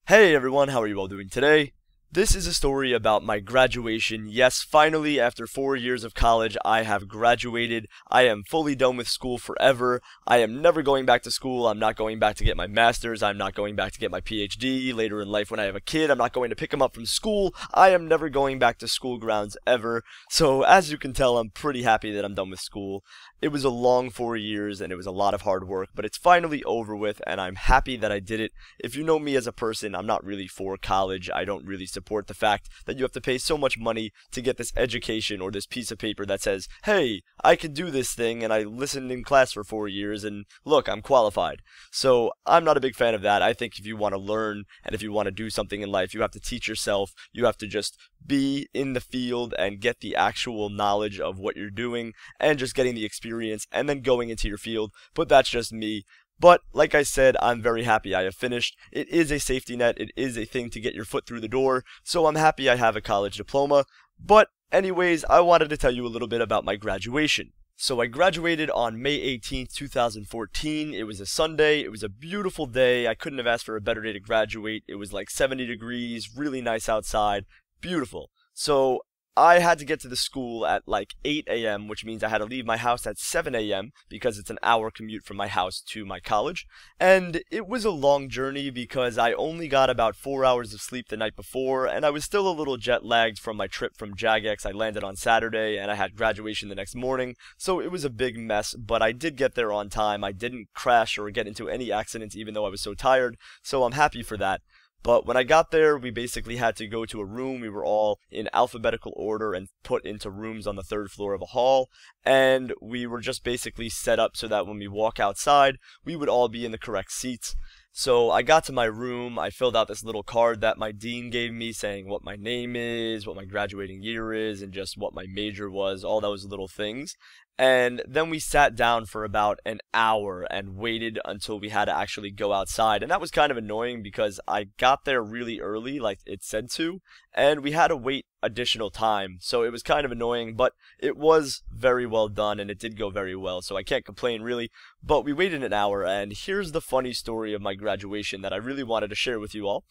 Hey everyone, how are you all doing today? This is a story about my graduation. Yes, finally, after 4 years of college, I have graduated. I am fully done with school forever. I am never going back to school. I'm not going back to get my master's. I'm not going back to get my PhD. Later in life when I have a kid, I'm not going to pick him up from school. I am never going back to school grounds ever. So as you can tell, I'm pretty happy that I'm done with school. It was a long 4 years and it was a lot of hard work, but it's finally over with and I'm happy that I did it. If you know me as a person, I'm not really for college. I don't really support the fact that you have to pay so much money to get this education or this piece of paper that says, hey, I can do this thing and I listened in class for 4 years and look, I'm qualified. So I'm not a big fan of that. I think if you want to learn and if you want to do something in life, you have to teach yourself. You have to just be in the field and get the actual knowledge of what you're doing and just getting the experience and then going into your field. But that's just me. But like I said, I'm very happy I have finished. It is a safety net. It is a thing to get your foot through the door. So I'm happy I have a college diploma. But anyways, I wanted to tell you a little bit about my graduation. So I graduated on May 18th, 2014. It was a Sunday. It was a beautiful day. I couldn't have asked for a better day to graduate. It was like 70 degrees, really nice outside. Beautiful. So I had to get to the school at like 8 a.m., which means I had to leave my house at 7 a.m. because it's an hour commute from my house to my college. And it was a long journey because I only got about 4 hours of sleep the night before, and I was still a little jet lagged from my trip from Jagex. I landed on Saturday, and I had graduation the next morning, so it was a big mess, but I did get there on time. I didn't crash or get into any accidents even though I was so tired, so I'm happy for that. But when I got there, we basically had to go to a room. We were all in alphabetical order and put into rooms on the third floor of a hall. And we were just basically set up so that when we walk outside, we would all be in the correct seats. So I got to my room, I filled out this little card that my dean gave me saying what my name is, what my graduating year is, and just what my major was, all those little things. And then we sat down for about an hour and waited until we had to actually go outside. And that was kind of annoying because I got there really early, like it said to, and we had to wait additional time. So it was kind of annoying, but it was very well done and it did go very well. So I can't complain really, but we waited an hour and here's the funny story of my graduation that I really wanted to share with you all.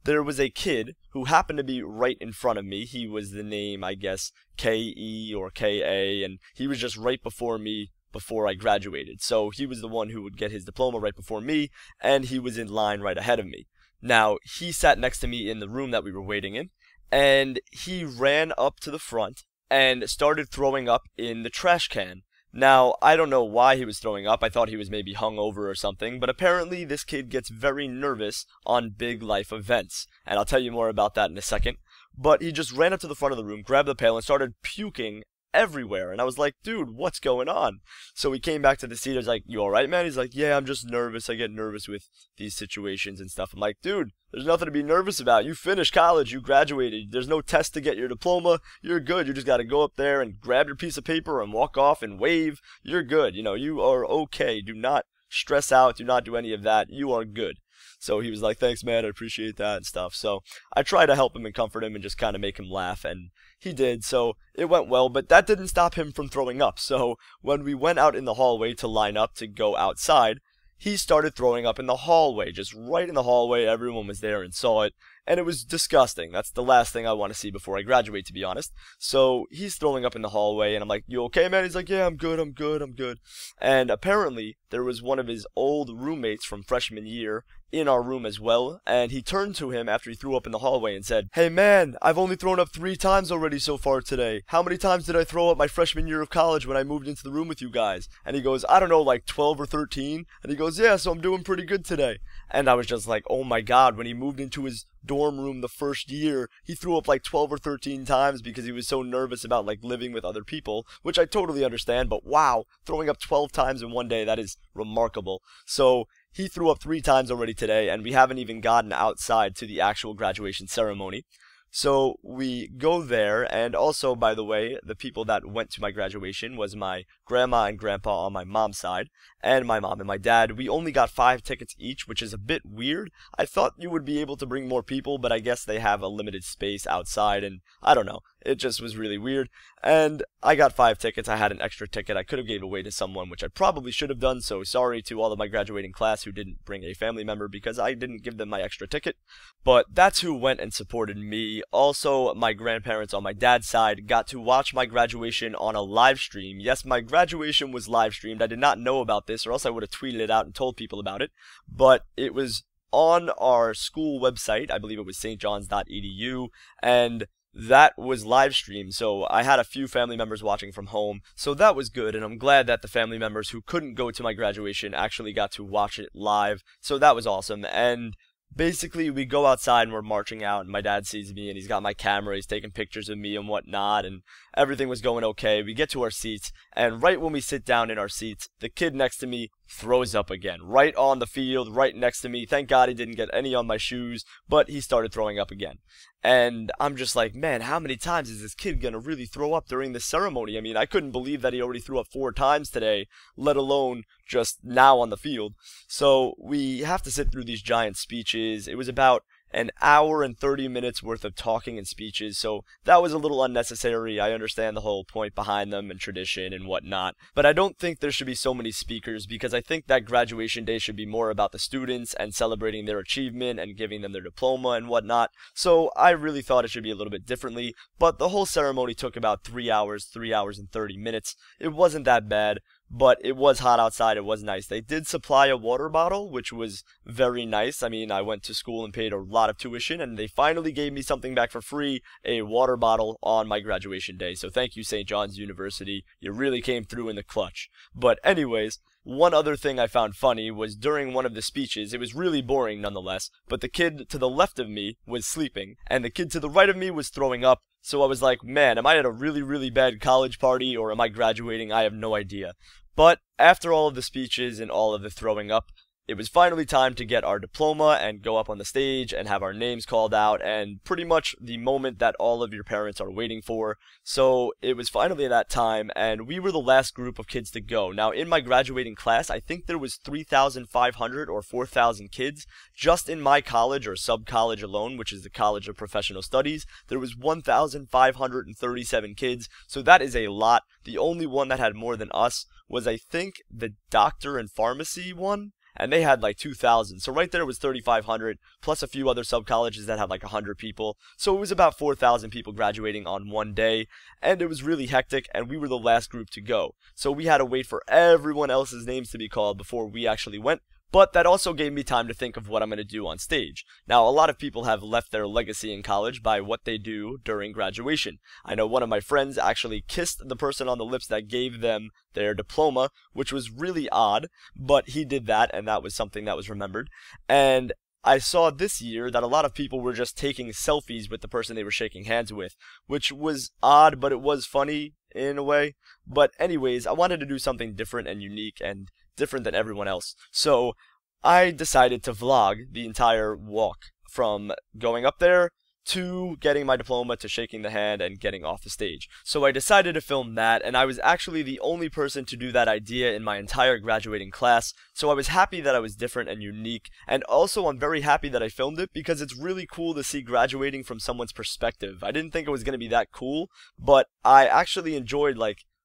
There was a kid who happened to be right in front of me. He was the name, I guess, K-E or K-A, and he was just right before me before I graduated. So he was the one who would get his diploma right before me, and he was in line right ahead of me. Now, he sat next to me in the room that we were waiting in, and he ran up to the front and started throwing up in the trash can. Now, I don't know why he was throwing up. I thought he was maybe hungover or something, but apparently this kid gets very nervous on big life events, and I'll tell you more about that in a second. But he just ran up to the front of the room, grabbed the pail, and started puking everywhere, and I was like, dude, what's going on? So he came back to the seat. I was like, you alright, man? He's like, yeah, I'm just nervous. I get nervous with these situations and stuff. I'm like, dude, there's nothing to be nervous about. You finished college. You graduated. There's no test to get your diploma. You're good. You just got to go up there and grab your piece of paper and walk off and wave. You're good. You know, you are okay. Do not stress out. Do not do any of that. You are good. So he was like, thanks, man. I appreciate that and stuff. So I tried to help him and comfort him and just kind of make him laugh. And he did. So it went well. But that didn't stop him from throwing up. So when we went out in the hallway to line up to go outside, he started throwing up in the hallway, just right in the hallway. Everyone was there and saw it, and it was disgusting. That's the last thing I want to see before I graduate, to be honest. So he's throwing up in the hallway, and I'm like, you okay, man? He's like, yeah, I'm good, I'm good, I'm good. And apparently, there was one of his old roommates from freshman year in our room as well, and he turned to him after he threw up in the hallway and said, hey, man, I've only thrown up 3 times already so far today. How many times did I throw up my freshman year of college when I moved into the room with you guys? And he goes, I don't know, like 12 or 13. And he goes, yeah, so I'm doing pretty good today. And I was just like, oh my God, when he moved into his dorm room the first year, he threw up like 12 or 13 times because he was so nervous about like living with other people, which I totally understand, but wow, throwing up 12 times in one day, that is remarkable. So he threw up 3 times already today, and we haven't even gotten outside to the actual graduation ceremony. So we go there, and also, by the way, the people that went to my graduation was my grandma and grandpa on my mom's side, and my mom and my dad. We only got 5 tickets each, which is a bit weird. I thought you would be able to bring more people, but I guess they have a limited space outside, and I don't know. It just was really weird. And I got 5 tickets. I had an extra ticket I could have gave away to someone, which I probably should have done. So sorry to all of my graduating class who didn't bring a family member because I didn't give them my extra ticket. But that's who went and supported me. Also, my grandparents on my dad's side got to watch my graduation on a live stream. Yes, my graduation was live streamed. I did not know about this, or else I would have tweeted it out and told people about it. But it was on our school website. I believe it was stjohns.edu, and that was live streamed. So I had a few family members watching from home, so that was good, and I'm glad that the family members who couldn't go to my graduation actually got to watch it live, so that was awesome. And basically, we go outside and we're marching out, and my dad sees me, and he's got my camera, he's taking pictures of me and whatnot, and everything was going okay. We get to our seats, and right when we sit down in our seats, the kid next to me throws up again, right on the field, right next to me. Thank God he didn't get any on my shoes, but he started throwing up again. And I'm just like, man, how many times is this kid gonna really throw up during this ceremony? I mean, I couldn't believe that he already threw up 4 times today, let alone just now on the field. So we have to sit through these giant speeches. It was about an hour and 30 minutes worth of talking and speeches, so that was a little unnecessary. I understand the whole point behind them and tradition and whatnot, but I don't think there should be so many speakers, because I think that graduation day should be more about the students and celebrating their achievement and giving them their diploma and whatnot. So I really thought it should be a little bit differently, but the whole ceremony took about 3 hours and 30 minutes. It wasn't that bad, but it was hot outside. It was nice. They did supply a water bottle, which was very nice. I mean, I went to school and paid a lot of tuition, and they finally gave me something back for free, a water bottle on my graduation day. So thank you, St. John's University. You really came through in the clutch. But anyways, one other thing I found funny was during one of the speeches. It was really boring nonetheless, but the kid to the left of me was sleeping, and the kid to the right of me was throwing up. So I was like, man, am I at a really, really bad college party, or am I graduating? I have no idea. But after all of the speeches and all of the throwing up, it was finally time to get our diploma and go up on the stage and have our names called out, and pretty much the moment that all of your parents are waiting for. So it was finally that time, and we were the last group of kids to go. Now, in my graduating class, I think there was 3,500 or 4,000 kids. Just in my college or sub-college alone, which is the College of Professional Studies, there was 1,537 kids, so that is a lot. The only one that had more than us was, I think, the doctor and pharmacy one, and they had like 2,000. So right there was 3,500, plus a few other sub-colleges that had like 100 people. So it was about 4,000 people graduating on one day, and it was really hectic, and we were the last group to go. So we had to wait for everyone else's names to be called before we actually went. But that also gave me time to think of what I'm going to do on stage. Now, a lot of people have left their legacy in college by what they do during graduation. I know one of my friends actually kissed the person on the lips that gave them their diploma, which was really odd, but he did that, and that was something that was remembered. And I saw this year that a lot of people were just taking selfies with the person they were shaking hands with, which was odd, but it was funny in a way. But anyways, I wanted to do something different and unique and different than everyone else. So I decided to vlog the entire walk from going up there to getting my diploma to shaking the hand and getting off the stage. So I decided to film that, and I was actually the only person to do that idea in my entire graduating class. So I was happy that I was different and unique, and also I'm very happy that I filmed it because it's really cool to see graduating from someone's perspective. I didn't think it was going to be that cool, but I actually enjoyed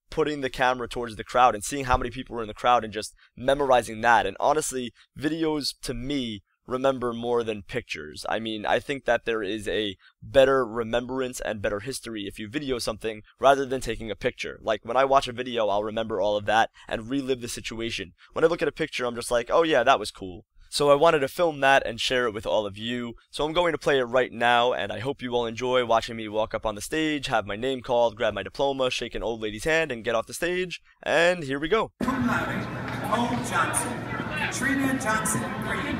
putting the camera towards the crowd and seeing how many people were in the crowd and just memorizing that. And honestly, videos to me remember more than pictures. I mean, I think that there is a better remembrance and better history if you video something rather than taking a picture. Like when I watch a video, I'll remember all of that and relive the situation. When I look at a picture, I'm just like, oh yeah, that was cool. So I wanted to film that and share it with all of you. So I'm going to play it right now, and I hope you all enjoy watching me walk up on the stage, have my name called, grab my diploma, shake an old lady's hand, and get off the stage. And here we go. Cum laude, Cole Johnson, Katrina Johnson Green,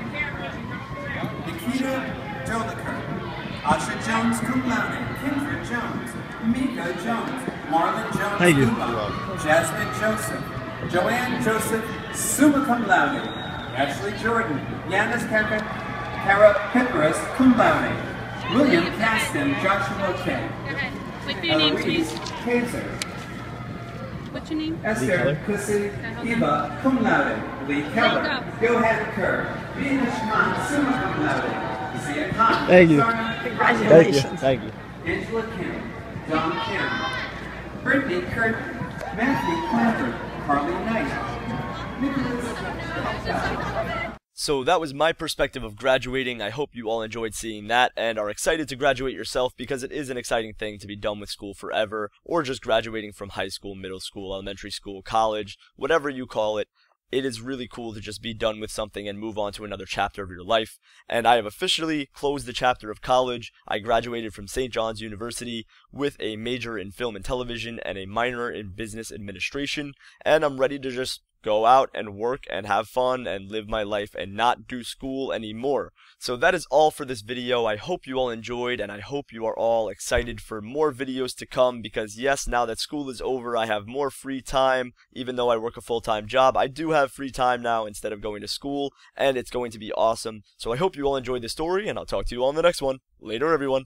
Nikita Doliker, Asha Jones cum laude, Kendra Jones, Mika Jones, Marlon Jones, Thank you. Jasmine Joseph, Joanne Joseph, summa cum laude, Ashley Jordan, Yanis Kara Pipperis, cum laude, William Caston, Joshua K. What's your name, please? Kaiser, What's your name? Esther Pussy, Eva, cum laude, Lee Keller, Johan Kerr, Venus Khan, summa cum laude, Zia Khan, Thank you. Sarah, Congratulations. Thank you. Angela Kim, Don Kim, Brittany Curtin, Matthew Clapper, Carly Knight, Nicholas. So that was my perspective of graduating. I hope you all enjoyed seeing that and are excited to graduate yourself, because it is an exciting thing to be done with school forever, or just graduating from high school, middle school, elementary school, college, whatever you call it. It is really cool to just be done with something and move on to another chapter of your life. And I have officially closed the chapter of college. I graduated from St. John's University with a major in film and television and a minor in business administration, and I'm ready to just go out and work and have fun and live my life and not do school anymore. So that is all for this video. I hope you all enjoyed, and I hope you are all excited for more videos to come, because yes, now that school is over, I have more free time. Even though I work a full-time job, I do have free time now instead of going to school, and it's going to be awesome. So I hope you all enjoyed this story, and I'll talk to you all in the next one. Later, everyone.